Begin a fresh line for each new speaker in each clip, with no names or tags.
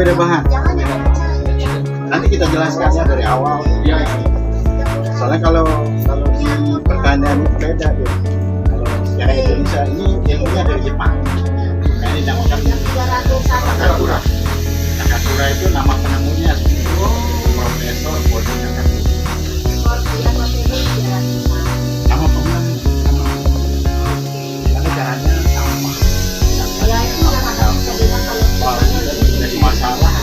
beda bahan. Nanti kita jelaskannya dari awal. Ya. Soalnya kalau di pertanian itu beda deh. Kalau secara Indonesia ini ilmunya dari Jepang. Nah ini namakan Takakura. Takakura itu nama penemunya Profesor Koji Takakura. Nama penemu. Karena caranya sama. Jadi masalah.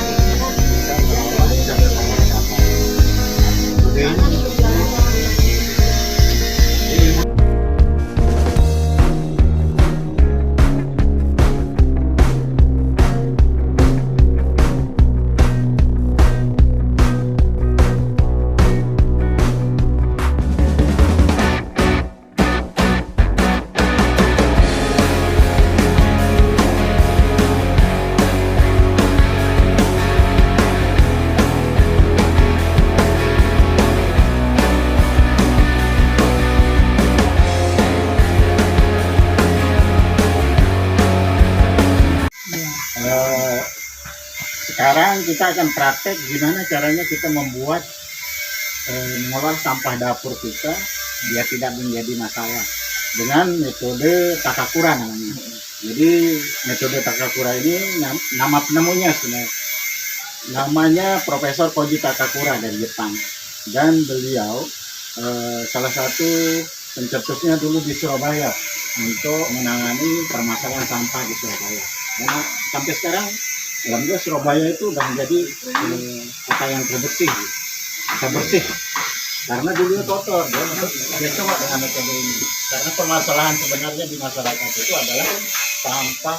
Sekarang kita akan praktek gimana caranya kita membuat mengolah sampah dapur kita biar tidak menjadi masalah dengan metode Takakura namanya. Jadi metode Takakura ini nama penemunya sebenarnya namanya Profesor Koji Takakura dari Jepang, dan beliau salah satu pencetusnya dulu di Surabaya untuk menangani permasalahan sampah di Surabaya. Karena sampai sekarang alhamdulillah Surabaya itu udah menjadi kota yang terbersih, bersih. Karena dulunya kotor, dia coba dengan metode ini. Karena permasalahan sebenarnya di masyarakat itu adalah sampah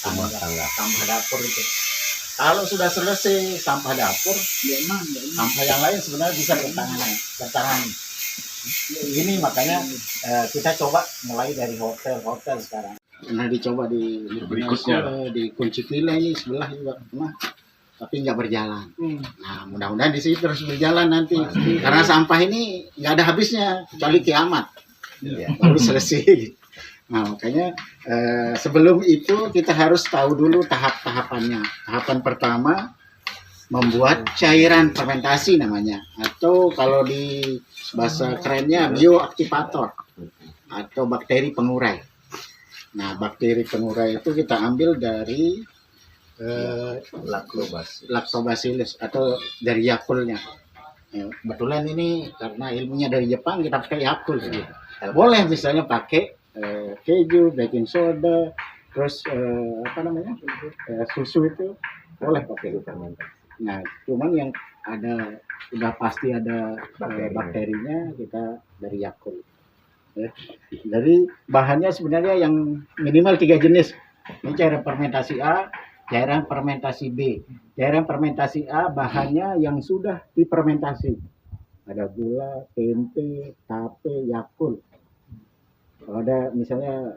rumah tangga, sampah dapur itu. Kalau sudah selesai sampah dapur, sampah yang lain sebenarnya bisa tertangani. Ini makanya kita coba mulai dari hotel sekarang. Nah dicoba di berikutnya di Kunci Villa ini sebelah juga pernah, tapi nggak berjalan. Nah mudah-mudahan di sini terus berjalan nanti, karena sampah ini nggak ada habisnya kecuali kiamat, baru selesai. Nah makanya sebelum itu kita harus tahu dulu tahapannya. Tahapan pertama membuat cairan fermentasi namanya, atau kalau di bahasa kerennya bioaktivator atau bakteri pengurai. Nah, bakteri pengurai itu kita ambil dari Lactobacillus atau dari Yakultnya. Kebetulan ini karena ilmunya dari Jepang, kita pakai Yakult. Gitu. Boleh misalnya pakai keju, baking soda, terus susu itu boleh pakai fermentasi. Nah, cuman yang ada udah pasti ada bakterinya kita dari Yakult. Dari bahannya sebenarnya yang minimal 3 jenis. Ini cairan fermentasi A, cairan fermentasi B. Cairan fermentasi A bahannya yang sudah difermentasi. Ada gula, tempe, tape, Yakult. Kalau ada misalnya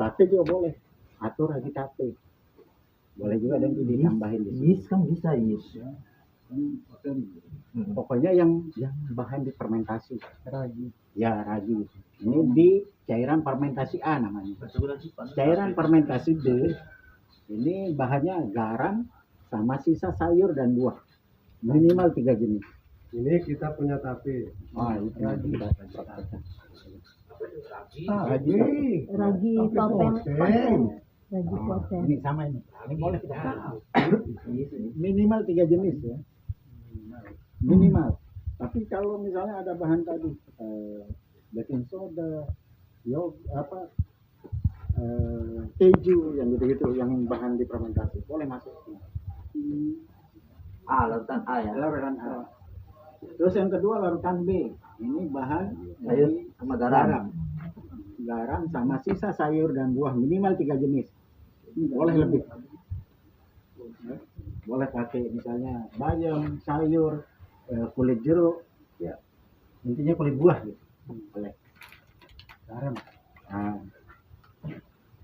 tape juga boleh. Atur lagi tape. Boleh juga nanti ditambahin di sini.
Yes kan bisa yes.
Pokoknya yang bahan difermentasi.
Ragi.
Ya, ragi. Ini di cairan fermentasi A namanya. Cairan fermentasi B ini bahannya garam sama sisa sayur dan buah. Minimal 3 jenis.
Ini kita punya tape.
Itu
Ragi.
Ragi topeng. Ragi topeng.
Ini sama ini. Ini boleh kita. Minimal 3 jenis ya. Minimal. Tapi kalau misalnya ada bahan tadi baking soda, keju yang gitu-gitu, yang bahan difermentasi boleh masuk.
Larutan A ya.
Larutan A. Terus yang kedua larutan B. Ini bahan
Sayur sama garam.
Garam sama sisa sayur dan buah minimal 3 jenis. Boleh lebih. Boleh pakai misalnya bayam, sayur, kulit jeruk, ya. Intinya kulit buah gitu. Boleh. Garam. Nah,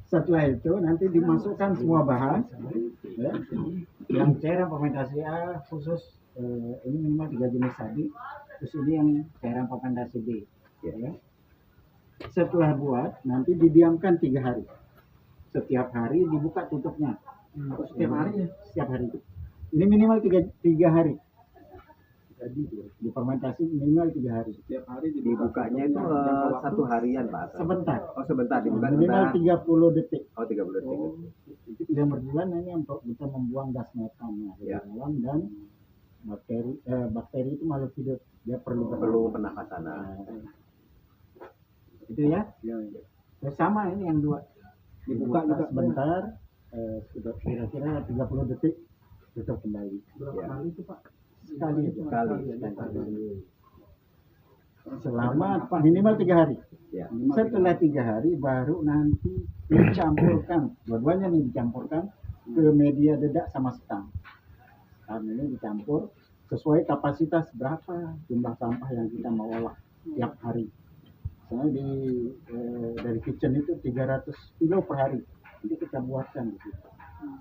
setelah itu nanti dimasukkan semua bahan ya, yang cairan fermentasi A khusus ini minimal 3 jenis tadi, terus ini yang cairan fermentasi B ya. Setelah buat nanti didiamkan 3 hari, setiap hari dibuka tutupnya. Setiap hari ya? Setiap hari itu Ini minimal tiga hari. Jadi difermentasi minimal 3 hari.
Setiap hari dibukanya itu satu harian Pak.
Sebentar.
Oh sebentar dibuka
Minimal
sebentar.
30 detik.
Oh 30 detik.
Itu 3 berbulan ini untuk bisa membuang gas metan di
Ya.
dalam, dan bakteri itu makhluk hidup, dia perlu
Pernafasan.
itu ya. Terus sama ini yang dua, dibuka juga sebentar, sudah kira-kira 30 detik, tutup kembali. Berapa
Ya.
kali itu Pak? Sekali.
Sekali.
Selama minimal 3 hari.
Ya.
Setelah 3 hari baru nanti dicampurkan, dua-duanya nih dicampurkan ke media dedak sama stang. Stang ini dicampur sesuai kapasitas berapa jumlah sampah yang kita mau olah tiap hari. Misalnya dari kitchen itu 300 kilo per hari, itu kita buatkan gitu.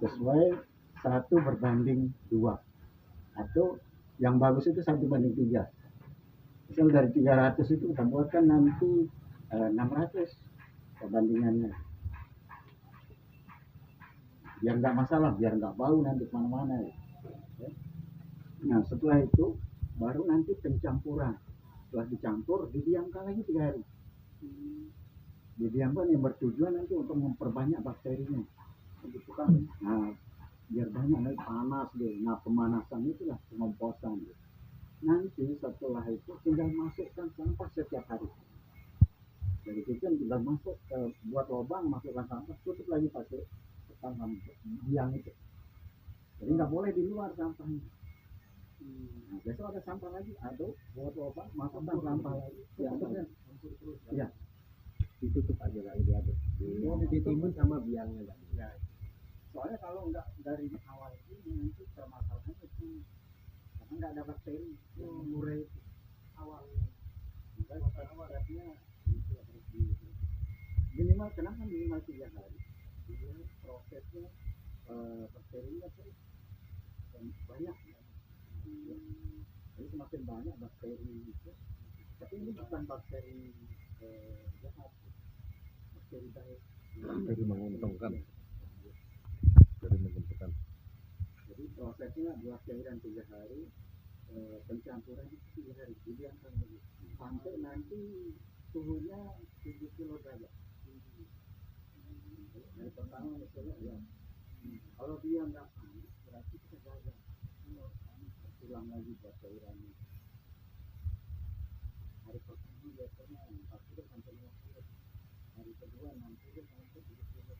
Sesuai 1 berbanding 2, atau yang bagus itu 1:3. Misal dari 300 itu kita buatkan nanti 600 perbandingannya, biar nggak masalah, biar nggak bau nanti kemana-mana ya. Nah setelah itu baru nanti pencampuran. Setelah dicampur didiamkan lagi 3 hari. Didiamkan yang bertujuan nanti untuk memperbanyak bakterinya. Nah biar banyak, nanti panas deh. Nah pemanasan itulah pengomposan. Nanti setelah itu tinggal masukkan sampah setiap hari. Dari kitchen tinggal masuk, buat lubang, masukkan sampah, tutup lagi pakai tangan biang itu. Jadi nggak boleh di luar sampahnya. Nah, besok ada sampah lagi, aduh, buat lubang, masukkan sampah lagi. Ya, ya.
Ditutup aja lagi diaduk. Ditimbun sama biangnya lagi.
Ya. Soalnya kalau nggak dari awal ini nanti permasalahannya itu karena nggak ada bakteri murai itu awalnya. Maka awalnya itu harus minimal, kenapa minimal 3 hari? Ini prosesnya bakterinya tuh banyak ya. Jadi semakin banyak bakteri itu, tapi ini bukan bakteri jahat, bakteri baik.
Dari menguntungkan. Dari menguntungkan.
Jadi prosesnya 2 cairan 3 hari, pencampuran itu 3 hari, didiamkan lagi sampai nanti suhunya 7 kilo derajat. Dari pertama misalnya ya, kalau dia nggak panas berarti kita gagal. Kalau panas ulang lagi buat cairannya. Hari pertama biasanya 40 sampai 50, hari kedua 60 sampai 70.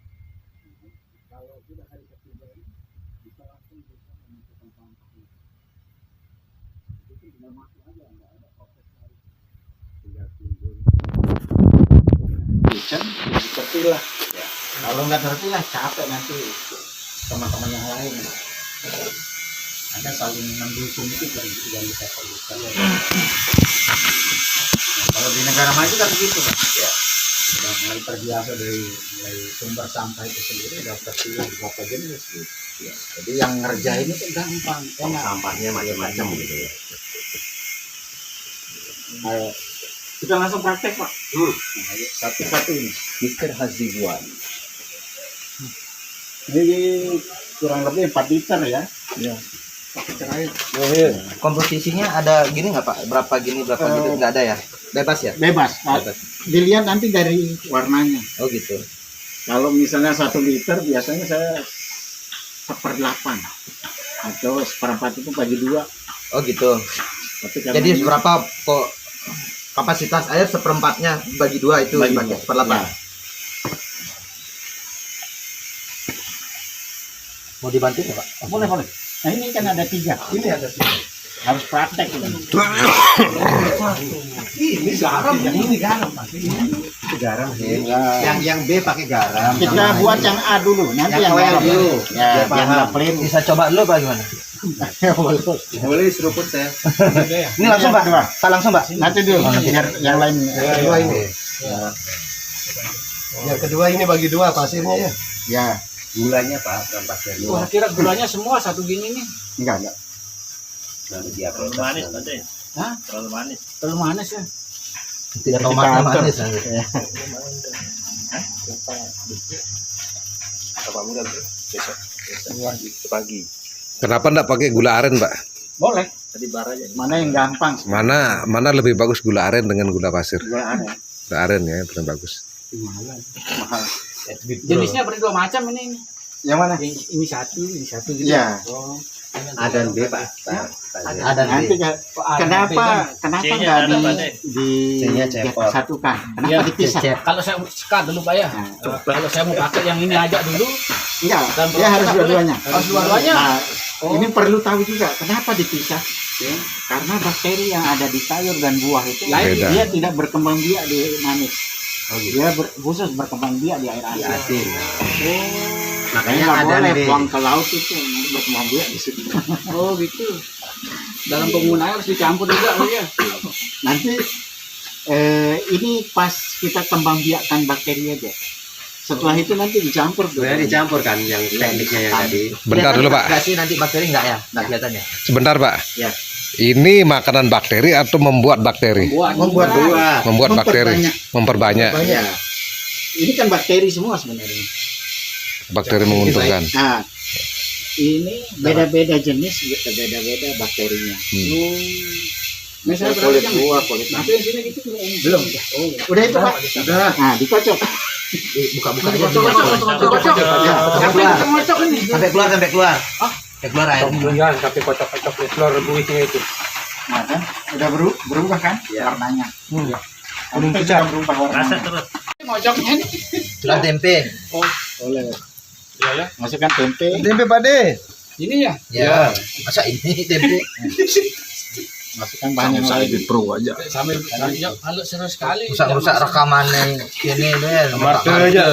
Kalau sudah hari ketiga ini bisa langsung bisa memasukkan sampahnya. Itu tinggal masuk aja, nggak ada proses lagi. Tinggal timbun. Kitchen terpilah. Ya. Kalau nggak terpilah capek nanti teman-teman yang lain. Ada saling mendukung itu yang bisa perlukan. Nah, kalau di negara maju kan begitu kan. Ya. Sudah mulai terbiasa dari mulai sumber sampah itu sendiri, udah terpilah beberapa jenis gitu. Ya. Jadi yang ngerjain itu gampang, enak.
Sampahnya macam-macam gitu ya.
Ayo, kita langsung praktek Pak. Nah, ayo, satu-satu ini.
Mr. Hazibuan.
Ini kurang lebih 4 liter ya.
Ya.
Pakai terakhir.
Komposisinya ada gini nggak Pak? Berapa gini, berapa gitu? Nggak ada ya? Bebas ya?
Bebas. Nah,
Bebas.
dilihat nanti dari warnanya.
Oh gitu.
Kalau misalnya 1 liter biasanya saya 1/8 atau 1/4 itu bagi 2.
Oh gitu.
Tapi karena
Jadi
ini
berapa kok kapasitas air 1/4-nya bagi 2 itu
bagi
dipakai
2.
1/8.
Ya.
Mau dibantu nggak Pak?
Boleh, boleh. Nah ini kan ada 3.
Ini ada sih.
Harus praktek ini.
Ini garam, yang ini garam Pak. Itu garam.
Yang B pakai garam.
Kita buat yang A dulu, nanti yang
yang
B
dulu.
Ya,
Biar
yang
paham.
plain.
Bisa coba dulu Pak gimana?
Boleh seruput saya.
Ini langsung Pak. Pak langsung Pak.
Nanti dulu, biar yang lain.
Kedua ini. Yang kedua ini bagi 2 pasirnya ya.
Ya,
Gulanya Pak, berapa pasir?
Wah, kira gulanya semua satu gini nih.
enggak.
Terlalu manis tadi.
Hah?
Terlalu manis.
Terlalu manis ya.
Tidak
Kita
tomatnya
atur.
manis.
Ya.
Apa muda bro? Besok pagi.
Kenapa enggak pakai gula aren, Pak?
Boleh.
Tadi bar aja.
Mana yang gampang?
Mana lebih bagus gula aren dengan gula pasir?
Gula aren.
Gula aren ya, yang paling bagus.
Mahal.
Jenisnya berdua macam ini.
Yang mana?
Ini satu gitu.
Iya.
Oh.
A dan B, Pak. A dan
Nanti
B.
kenapa
C-nya
nggak
ada, Pak, deh.
C-nya cepot.
disatukan? Kenapa
Iya,
dipisah?
Kalau saya sekat dulu Pak ya.
Nah,
Kalau saya mau pakai yang ini aja dulu.
enggak,
Dan
dia harus
boleh.
dua-duanya.
Harus dua-duanya.
Nah,
Oh.
ini perlu tahu juga kenapa dipisah. Ya, karena bakteri yang ada di sayur dan buah itu
Beda.
dia tidak berkembang biak di manis. Dia khusus berkembang biak di air asin.
Asin.
Makanya
Makanya
nggak
ada
boleh
nih.
buang ke laut itu berkembang biak di situ.
Oh gitu. Dalam penggunaan harus dicampur juga Pak ya.
Nanti ini pas kita kembang biakkan bakteri aja. Setelah itu nanti dicampur.
Sebenarnya dicampur kan yang tekniknya yang tadi.
Bentar dulu, Pak.
Enggak sih nanti bakteri enggak ya? Enggak kelihatan ya?
Sebentar, Pak.
Ya.
Ini makanan bakteri atau membuat bakteri?
Membuat dua.
Membuat bakteri, memperbanyak.
Ya. Ini kan bakteri semua sebenarnya.
Bakteri menguntungkan.
Nah, ini beda-beda jenis, beda-beda bakterinya.
Misalnya
Kulit
berapa jam?
buah, kulit
Tapi yang sini gitu
belum.
Oh.
Udah itu Pak.
Udah.
Nah, dikocok.
Buka-buka aja.
Kocok.
Ya,
Sampai kita ngocok ini.
Sampai keluar. Sampai keluar air.
Jangan tapi kocok-kocok telur rebuisnya itu.
Nah, kan udah berubah kan warnanya.
Kuning
Itu
pucat.
sudah berubah warnanya.
Terus. Ngocoknya ini.
Telur tempe.
Boleh.
Iya ya.
Masukkan tempe.
Tempe Pak De.
Ini ya.
Ya. Masa ini tempe?
Masukkan bahan yang lain.
Sambil kalau seru sekali.
Rusak-rusak rekamannya ini deh.
Martel aja.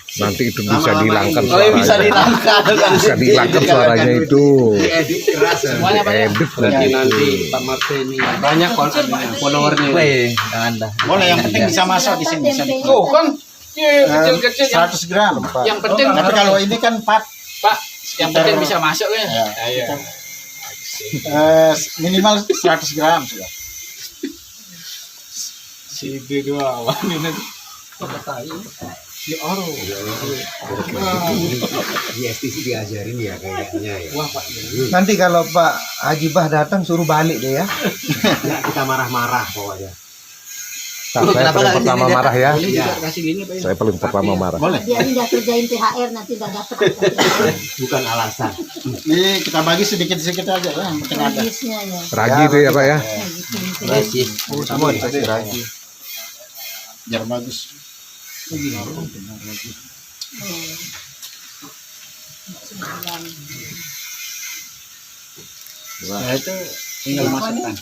Nanti itu bisa dihilangkan
Oh, ya bisa
suaranya.
dihilangkan.
Bisa dihilangkan suaranya itu.
Edit keras.
Semuanya Pak ya.
Edit
Berarti
nanti.
nanti Pak Martin ini banyak followernya.
Weh, jangan dah.
Boleh, yang penting bisa masuk di sini. Bisa di-
Tuh kan. Kecil-kecil yang
100 gram.
yang penting
Tapi kalau ini kan 4.
Pak, yang penting bisa masuk ya.
Ya. Minimal 100 gram sudah.
Si B2 awan ini.
Nanti kalau Pak Haji Bah datang suruh balik deh ya.
Kita marah-marah pokoknya.
Nah, saya paling pertama marah ya.
Boleh juga kasih gini Pak ya.
Saya paling pertama marah.
Boleh.
Dia nggak kerjain THR nanti nggak dapat
Bukan alasan.
Ini kita bagi sedikit-sedikit aja ya, yang penting ada.
habisnya ya.
Ragi itu ya, Pak ya.
Ya sih.
Semua dikasih lagi.
Biar bagus. Nah, itu tinggal masukkan.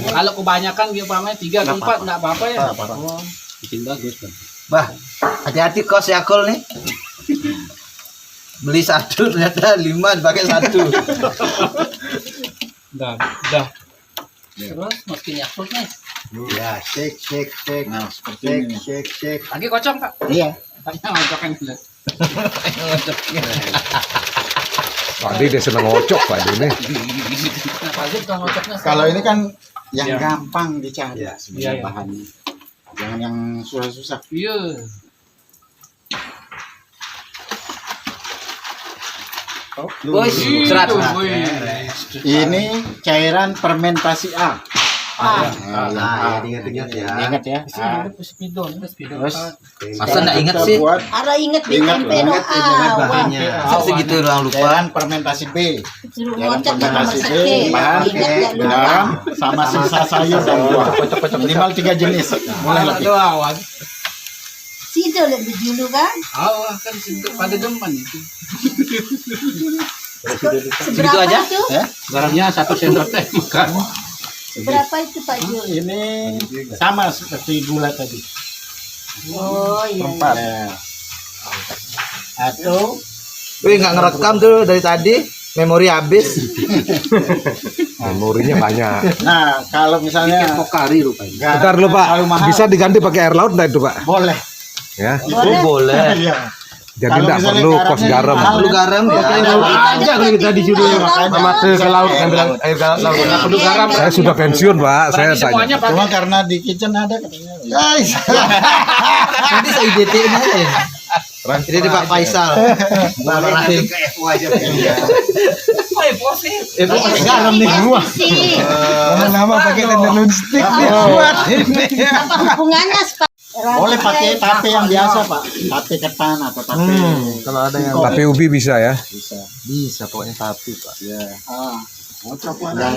Kalau kebanyakan dia pamer 3 atau 4 enggak apa-apa ya. Oh, bikin bagus kan.
Bah, hati-hati kos Yakul nih. Beli satu ternyata 5 dipakai satu.
Dah. Terus masukin Yakult nih.
Ya, shake.
Nah, seperti ini.
Shake.
Lagi kocok Pak.
Iya.
Tanya ngocokin dulu.
Tadi dia senang ngocok Pak ini.
Kenapa aja tukang ngocoknya?
Kalau ini kan yang
Iya.
gampang dicari
Iya,
sebenarnya
iya.
bahannya. Jangan yang susah-susah.
Iya.
Bos, serat.
Ini cairan fermentasi A.
Nah, ingat-ingat ya.
Ingat ya.
Ini spidol.
Terus
Masa nggak ingat
kita
sih?
buat
Ara inget di
Ingat,
tempe no
Bahannya. Masa segitu doang lupa.
cairan fermentasi B.
Suruh
Cairan
ngocok dan nomor
fermentasi B,
seke.
bahan
Ingat nggak lupa.
garam sama sisa sayur dan buah. Minimal 3 jenis. Boleh lebih.
Awan.
Sido lebih dulu kan.
Awan kan pada demen itu.
Seberapa
aja?
itu?
Ya.
Garamnya 1 sendok teh makan.
Seberapa itu Pak Jul?
Ini sama seperti gula tadi.
Oh iya.
Empat. Atau
Wih, nggak ngerekam tuh dari tadi. Memori habis.
Memorinya banyak.
nah kalau misalnya
Pokari rupanya.
Bentar dulu Pak.
terlalu mahal,
Bisa diganti pakai air laut enggak itu Pak?
boleh.
Ya.
Boleh.
Boleh.
Iya.
Jadi
Kalau
enggak
misalnya
perlu kos
garamnya
garam.
mahal,
Perlu garam ya.
Aja kalau kita disuruh sama ke laut ngambil air laut.
Nggak
perlu garam.
Saya sudah pensiun Pak. Saya
Berarti semuanya
tanya.
Cuma
pakai.
karena di kitchen ada katanya. Guys.
Nanti saya IDT aja. Ini di Pak Faisal.
Nanti ke FO aja.
Itu garam nih gua.
Sih.
Lama-lama pakai tenun stick nih buat ini.
Apa hubungannya
Boleh pakai tape yang biasa Pak, tape ketan atau tape
Kalau ada yang
Tapi ubi bisa ya.
bisa.
bisa pokoknya tapi Pak.
Ya.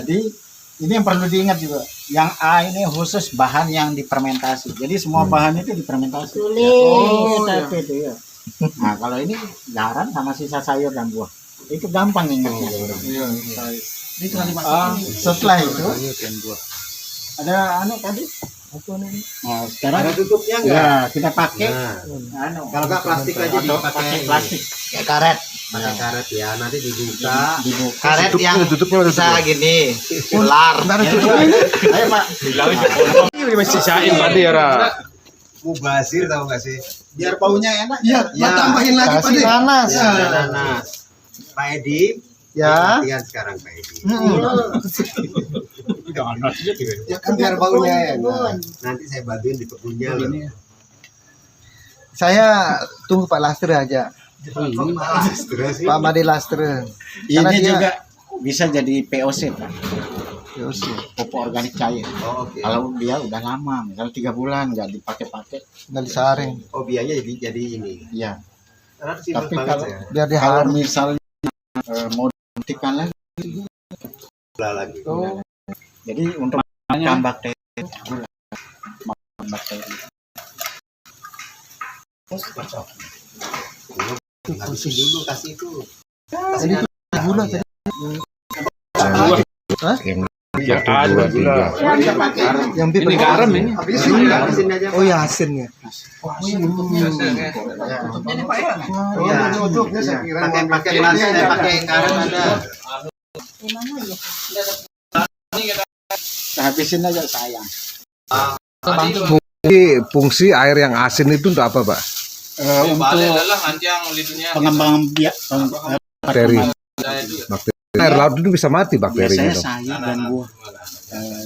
Jadi ini yang perlu diingat juga. Yang A ini khusus bahan yang difermentasi. Jadi semua bahan itu difermentasi.
Tulis.
Tape itu ya. Nah kalau ini garam sama sisa sayur dan buah. Itu gampang ingatnya. Setelah itu ada anu tadi. Nah, sekarang
Ada tutupnya enggak?
ya kita pakai
Kalau enggak plastik aja
atau
dipakai
pakai plastik.
Kayak karet.
pakai karet ya. Nanti dibuka.
Dibuka.
Karet yang bisa gini, ular.
Ayo Pak.
Sisain tadi ya.
Mubazir tahu enggak sih?
Biar baunya enak.
Iya, tambahin lagi Pak.
Kasih nanas.
Ya, nanas. Pak Edi,
Ya.
perhatian sekarang Pak Edi.
Ya kan biar baunya
Kebun.
Nanti saya bantuin di kebunnya loh.
Saya tunggu Pak Lastre aja.
Terus sih.
Pak Made Lastre.
Ini
Karena dia-
juga bisa jadi POC Pak.
Terus
Pupuk organik cair.
Oh, oke.
Kalau dia udah lama, misalnya 3 bulan nggak dipakai-pakai,
udah disaring
Oh, biayanya jadi ini.
ya.
Karena simpel
Tapi
banget
kalau-
ya.
biar dia
Kalau
harum.
misalnya mau dihentikan lagi,
Gula lagi.
jadi untuk makan bakteri, makan bakteri.
Habisin dulu kasih itu.
Jadi itu gula tadi.
Ya, dua, tiga.
Yang bir
Ini garam ini.
Habisin aja.
Oh ya asin ya.
Iya. Pakai plastik dan pakai karet ada.
Di mana ya?
Habisin aja sayang.
Fungsi air yang asin itu untuk apa, Pak?
Untuk pengembangan
Bakteri. Air laut itu bisa mati bakterinya
biasanya
dong.
sayur dan buah.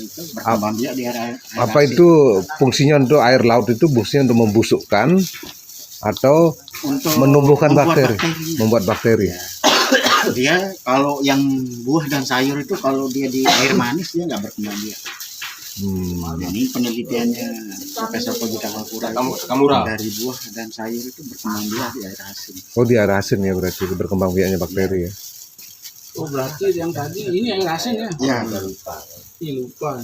Itu berkembang biak di air
Apa
asin.
itu fungsinya untuk air laut itu fungsinya untuk membusukkan atau
Untuk
menumbuhkan
membuat
bakteri,
bakteri.
membuat bakteri.
Dia kalau yang buah dan sayur itu kalau dia di air manis dia nggak berkembang biak. Ini penelitiannya Profesor Pogita Kamura dari buah dan sayur itu berkembang biak di air asin.
Oh, di air asin ya berarti berkembang biaknya bakteri ya.
Oh berarti yang tadi ini yang asin ya?
Ya,
Ih, lupa.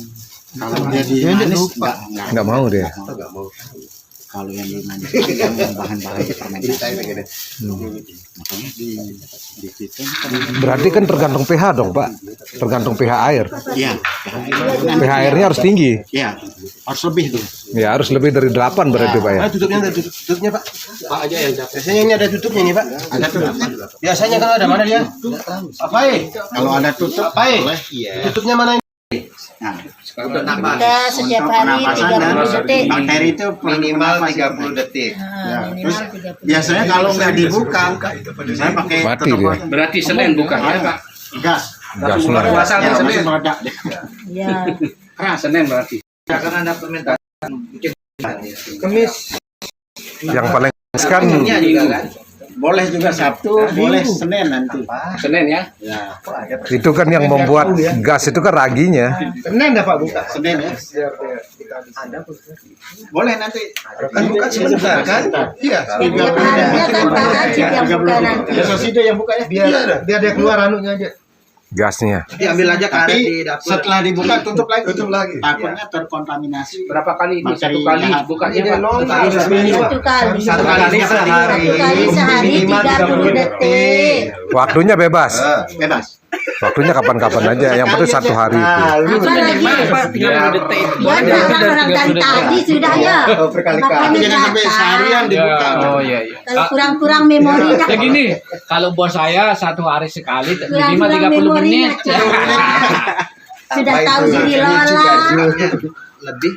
kalau dia di manis
Nggak mau dia.
Enggak mau.
Kalau yang di manis itu kan bahan-bahan fermentasi. Makanya di situ
Berarti kan tergantung pH dong, Pak. Tergantung pH air.
iya,
pH airnya harus tinggi.
iya, harus lebih tuh.
Ya, harus lebih dari 8 berarti, Pak ya.
Tutupnya ada tutupnya Pak.
Pak aja yang dapat.
Biasanya ini ada tutupnya nih Pak.
Ada tutupnya.
Biasanya kalau ada mana dia? Apa
Kalau ada tutup, boleh. Iya.
Tutupnya mana ini?
Nah,
Kita setiap
untuk
hari
pernapasan
30
dan
detik.
bakteri itu
Minimal
pernapasan.
30 detik.
Ya,
Minimal
terus
30.
biasanya kalau nggak dibuka, saya pakai
Mati
tutup
dia.
botol.
Berarti Senin bukan ya Pak?
Gas.
Gasnya.
Puasa
Ya,
Senin.
masih meledak deh.
Ya.
Ah, Senin berarti.
Karena ada fermentasi.
Kemis.
Yang paling kan
Minumnya juga kan.
Boleh juga Sabtu, boleh Senin nanti.
Senin ya.
Ya,
itu kan yang membuat gas itu kan raginya.
Senin dah Pak buka.
Senin ya. Boleh nanti.
Kan buka sebentar kan? Iya.
Setiap harinya kan Pak Haji yang buka nanti.
Ya, Sosido yang buka ya.
Biar dia keluar anunya aja.
Gasnya.
Diambil aja karet di
Tapi
dapur.
setelah dibuka tutup lagi.
Tutup lagi.
Takutnya terkontaminasi.
Berapa kali ini?
Bakteri
Satu kali
jahat.
bukanya
Ini
Pak?
normal.
Satu kali.
Satu kali sehari.
Satu kali sehari 30 detik.
Waktunya bebas.
Bebas.
Waktunya kapan-kapan aja. Yang penting 1 hari itu.
Apa lagi?
Pak 30 detik.
Ya orang dari tadi sudah ya. Makanya
Jangan sampai
datang.
seharian dibuka.
Oh iya iya.
Kalau kurang-kurang memorinya.
Ya gini, kalau bos saya 1 hari sekali minimal
Kurang-kurang
30
memorinya.
menit.
Sudah tahu diri Lola.
Lebih.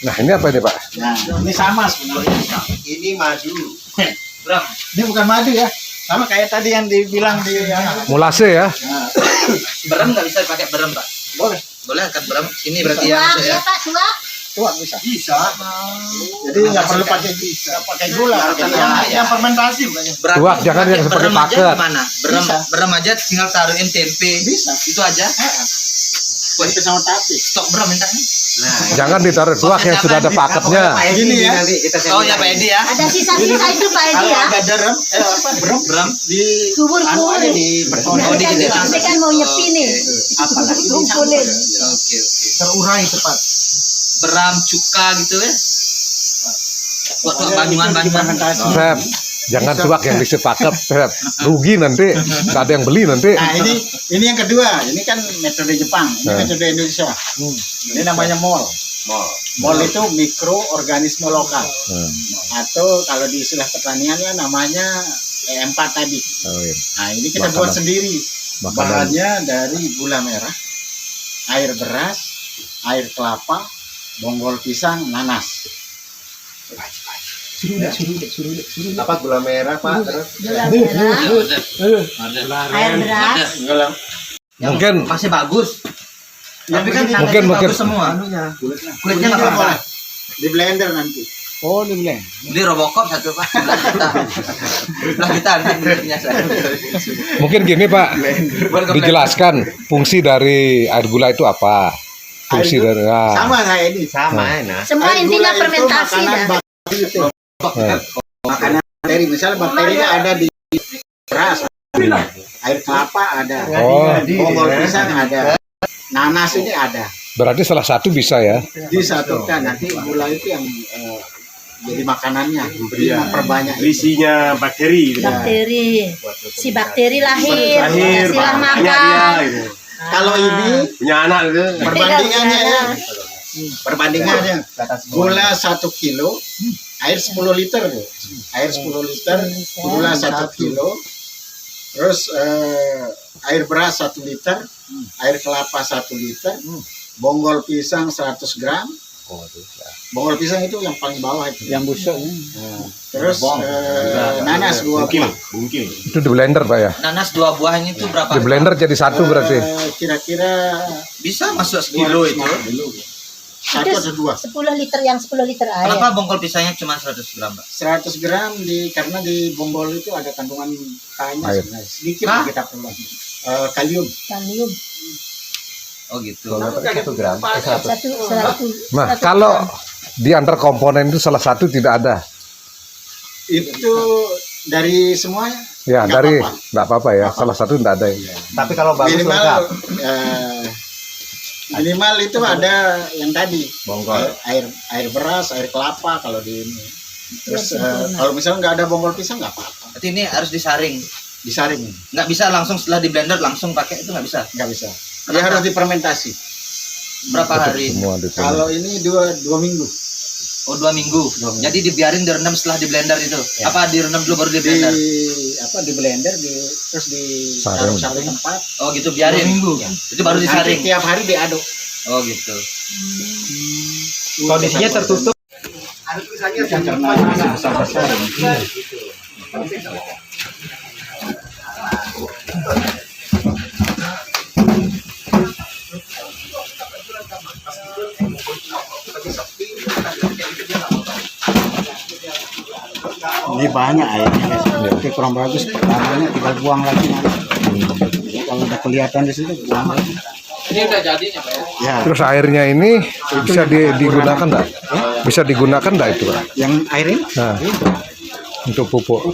Nah, ini apa ini, Pak?
Nah, ini sama sebenarnya.
Ini madu.
Ini bukan madu ya. Sama kayak tadi yang dibilang di
Mulase ya.
Berem nggak bisa pakai berem Pak?
Boleh.
Boleh kan berem? Ini berarti yang
Suap
masuk
ya
ya.
Pak, suap.
tuak bisa.
Bisa.
Jadi nggak perlu pakai gula.
Yang fermentasi bukannya.
Berarti
Tuak, jangan yang seperti
berem aja
paket.
gimana? Berem aja tinggal taruhin tempe.
Bisa.
Itu aja.
Tempe sama tape.
Stok berem mintanya.
Jangan ditaruh tuak yang sudah ada paketnya.
Gini ya.
Oh ya Pak Edi ya.
Ada sisa-sisa itu Pak Edi
Kalau
ya.
ada derem,
Berem.
di
Kubur-kubur.
aja di
Oh, di gitu.
Ini kan mau nyepi nih.
apalagi
Kumpulin.
Oke.
Terurai cepat.
Beram cuka gitu ya. Buat banyuan.
Sep, jangan tuak yang bisa paket, Sep. Rugi nanti, nggak ada yang beli nanti.
Nah ini yang kedua, ini kan metode Jepang, ini metode Indonesia. Ini namanya MOL. MOL itu mikroorganisme lokal, atau kalau di istilah pertaniannya namanya E4 tadi.
Oh, iya.
Nah ini kita
Makanan.
buat sendiri.
Makanan.
Bahannya dari gula merah, air beras, air kelapa, bonggol pisang, nanas.
Apa gula merah Pak? Terus
Gula merah, air beras,
Mungkin
Masih bagus. Tapi kan
Mungkin.
bagus semua. Kulitnya nggak apa-apa.
Di blender nanti.
Beli Robocop satu Pak. Sebelah kita nanti kulitnya saya.
mungkin gini Pak, dijelaskan fungsi dari air gula itu apa? Fungsi
Air
dari
Sama saya ini.
sama enak.
semua
Air
intinya
gula itu
fermentasi
makanan
dah.
bakteri itu. Makanan bakteri, misalnya bakterinya ada di beras, air kelapa ada,
Oh.
bonggol pisang ada, nanas ini ada.
Berarti salah satu bisa ya.
Disatukan nanti gula itu yang jadi makanannya, perbanyak.
Berisinya bakteri.
Bakteri, si bakteri lahir,
Lahir,
kasihlah
banyak
makan.
dia. Gitu.
Kalau ini
Punya anak gitu.
perbandingannya ya, perbandingannya gula 1 kilo, air 10 liter tuh. Air 10 liter, gula 1 kilo, terus air beras 1 liter, air kelapa 1 liter, bonggol pisang 100 gram. Bonggol pisang itu yang paling bawah itu. Yang busuk. Terus nanas 2 buah.
Mungkin.
Itu di blender Pak ya.
Nanas 2 buahnya itu berapa?
Di blender jadi satu berarti.
Kira-kira
Bisa masuk sekilo itu.
satu atau dua.
10 liter yang 10 liter air.
Kenapa bongkol pisangnya cuma 100 gram, Pak?
100 gram karena di bonggol itu ada kandungan K-nya
Air.
sebenarnya. Sedikit
Hah?
kita perlu. Kalium.
Kalium.
Oh gitu.
1 gram.
Satu.
Nah, kalau di antar komponen itu salah satu tidak ada.
Itu dari semuanya.
Ya,
Nggak
dari
apa-apa.
nggak apa-apa ya. Salah satu tidak ada ya.
Tapi kalau bagus
Minimal
lengkap.
minimal itu ada yang tadi.
Bonggol.
Air beras, air kelapa kalau di ini. Terus kalau misalnya nggak ada bonggol pisang nggak apa-apa.
Berarti ini harus disaring.
Disaring
Nggak bisa langsung setelah di blender langsung pakai itu nggak bisa.
nggak bisa. Dia harus difermentasi.
Berapa hari?
Semua di sana.
Kalau ini 2 minggu.
Oh 2 minggu. Jadi dibiarin direndam setelah di blender itu. Apa direndam dulu baru di blender?
Di blender terus
Saring.
ditaruh satu tempat.
Oh gitu biarin. Itu baru disaring.
Nanti tiap hari diaduk.
Oh gitu.
Kondisinya tertutup.
Ini banyak airnya guys. Oke, kurang bagus. Pertamanya kita buang lagi nanti. Kalau udah kelihatan di situ buang lagi.
Ini udah jadinya Pak ya.
Ya,
Terus airnya ini bisa digunakan enggak? Bisa digunakan enggak itu Pak?
yang air ini
Nah,
itu.
untuk pupuk.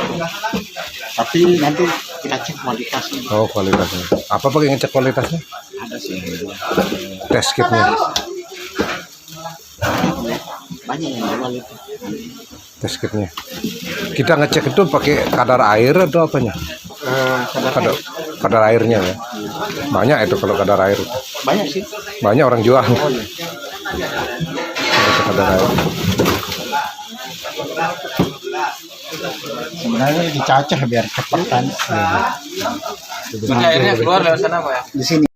Tapi nanti kita cek kualitasnya.
Oh, kualitasnya. Apa pakai ngecek kualitasnya?
Ada sih.
Tes kitnya.
Banyak yang jual itu.
Tes kitnya. Kita ngecek itu pakai kadar air atau apanya? Kadar airnya ya. Banyak itu kalau kadar air.
Banyak sih.
Banyak orang jual. Kadar air.
Sebenarnya dicacah biar cepat kan.
Airnya keluar lewat sana Pak ya.
Di sini.